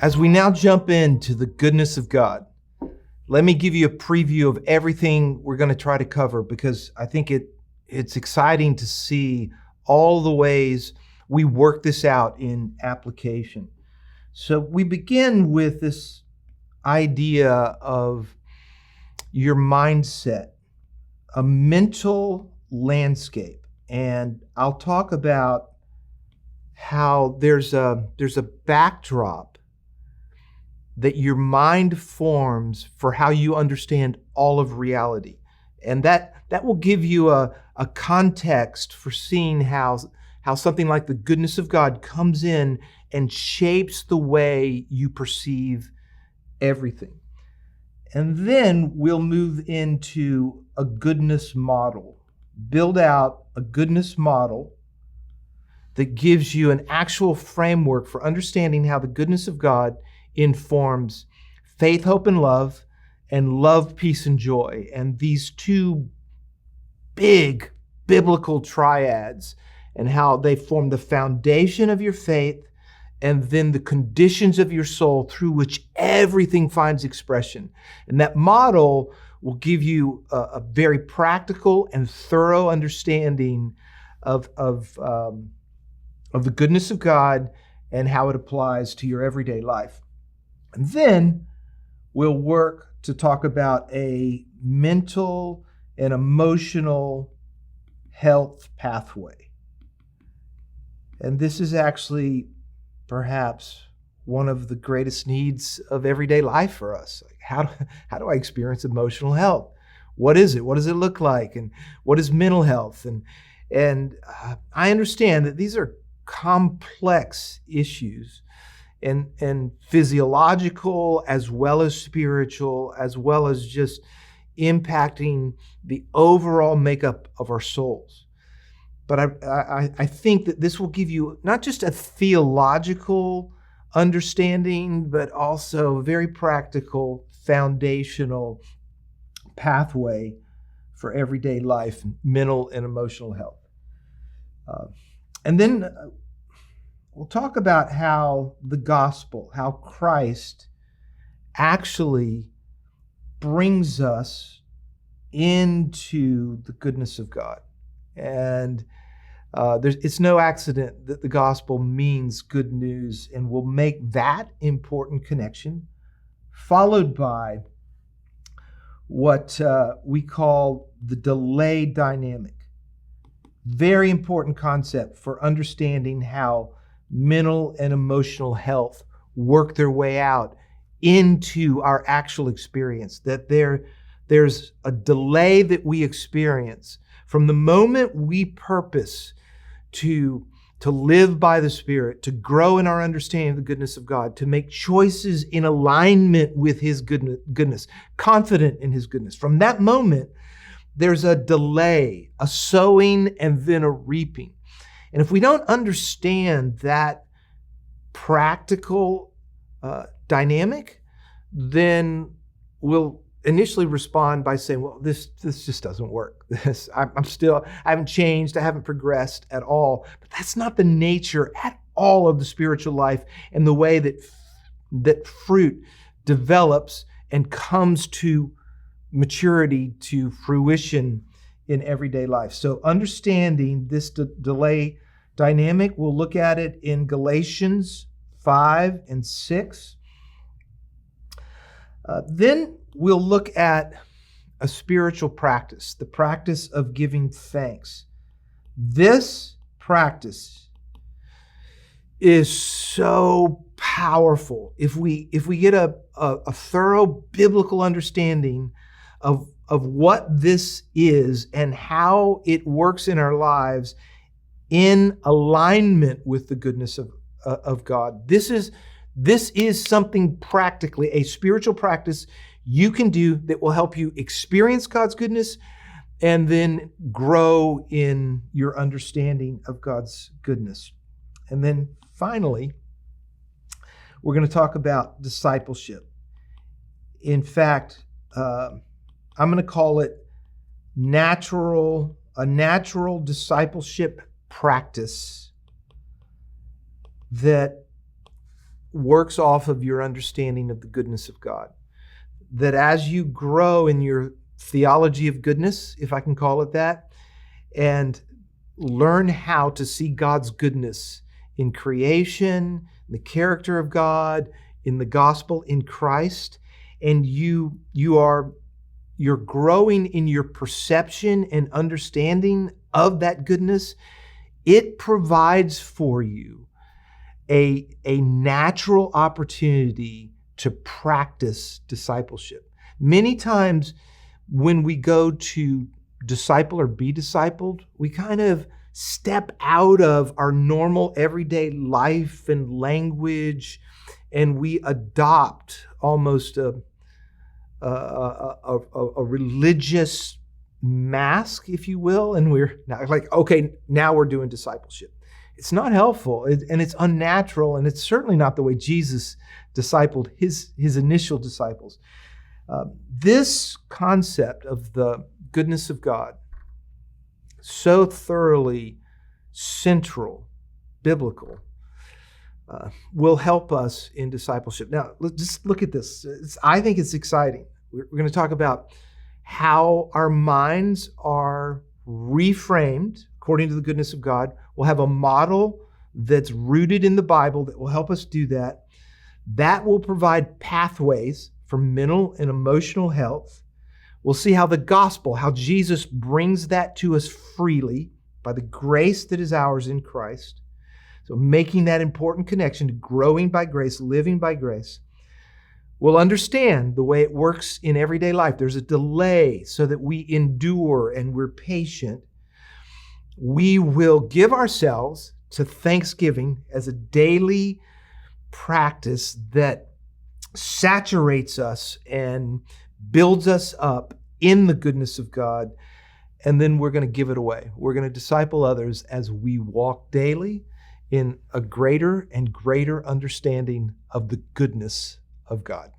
As we now jump into the goodness of God, let me give you a preview of everything we're going to try to cover, because I think it's exciting to see all the ways we work this out in application. So we begin with this idea of your mindset, a mental landscape. And I'll talk about how there's a backdrop that your mind forms for how you understand all of reality. And that will give you a context for seeing how something like the goodness of God comes in and shapes the way you perceive everything. And then we'll move into a goodness model. Build out a goodness model that gives you an actual framework for understanding how the goodness of God informs faith, hope, and love, peace, and joy. And these two big biblical triads, and how they form the foundation of your faith and then the conditions of your soul through which everything finds expression. And that model will give you a very practical and thorough understanding of the goodness of God and how it applies to your everyday life. And then we'll work to talk about a mental and emotional health pathway. And this is actually perhaps one of the greatest needs of everyday life for us. Like, how do I experience emotional health? What is it? What does it look like? And what is mental health? And I understand that these are complex issues, and physiological as well as spiritual, as well as just impacting the overall makeup of our souls. But I think that this will give you not just a theological understanding, but also a very practical, foundational pathway for everyday life, mental and emotional health. And then we'll talk about how the gospel, how Christ actually brings us into the goodness of God. And it's no accident that the gospel means good news, and we'll make that important connection, followed by what we call the delay dynamic. Very important concept for understanding how mental and emotional health work their way out into our actual experience. That there's a delay that we experience from the moment we purpose to live by the Spirit, to grow in our understanding of the goodness of God, to make choices in alignment with His goodness, confident in His goodness. From that moment, there's a delay, a sowing, and then a reaping. And if we don't understand that practical dynamic, then we'll initially respond by saying, well, this just doesn't work. I haven't changed, I haven't progressed at all. But that's not the nature at all of the spiritual life and the way that fruit develops and comes to maturity, to fruition in everyday life. So understanding this delay dynamic, we'll look at it in Galatians 5 and 6. Then we'll look at a spiritual practice, the practice of giving thanks. This practice is so powerful if we get a thorough biblical understanding of what this is and how it works in our lives in alignment with the goodness of God. This is something practically, a spiritual practice you can do that will help you experience God's goodness and then grow in your understanding of God's goodness. And then finally, we're going to talk about discipleship. In fact, I'm going to call it a natural discipleship practice that works off of your understanding of the goodness of God. That as you grow in your theology of goodness, if I can call it that, and learn how to see God's goodness in creation, in the character of God, in the gospel, in Christ, and you're growing in your perception and understanding of that goodness, it provides for you a natural opportunity to practice discipleship. Many times when we go to disciple or be discipled, we kind of step out of our normal everyday life and language, and we adopt almost a religious mask, if you will, and we're like, okay, now we're doing discipleship. It's not helpful, and it's unnatural, and it's certainly not the way Jesus discipled his initial disciples. This concept of the goodness of God, so thoroughly central, biblical, will help us in discipleship. Now, let's just look at this. I think it's exciting. We're going to talk about how our minds are reframed according to the goodness of God. We'll have a model that's rooted in the Bible that will help us do that. That will provide pathways for mental and emotional health. We'll see how the gospel, how Jesus brings that to us freely by the grace that is ours in Christ. So making that important connection to growing by grace, living by grace. We'll understand the way it works in everyday life. There's a delay so that we endure and we're patient. We will give ourselves to thanksgiving as a daily practice that saturates us and builds us up in the goodness of God. And then we're going to give it away. We're going to disciple others as we walk daily in a greater and greater understanding of the goodness of God.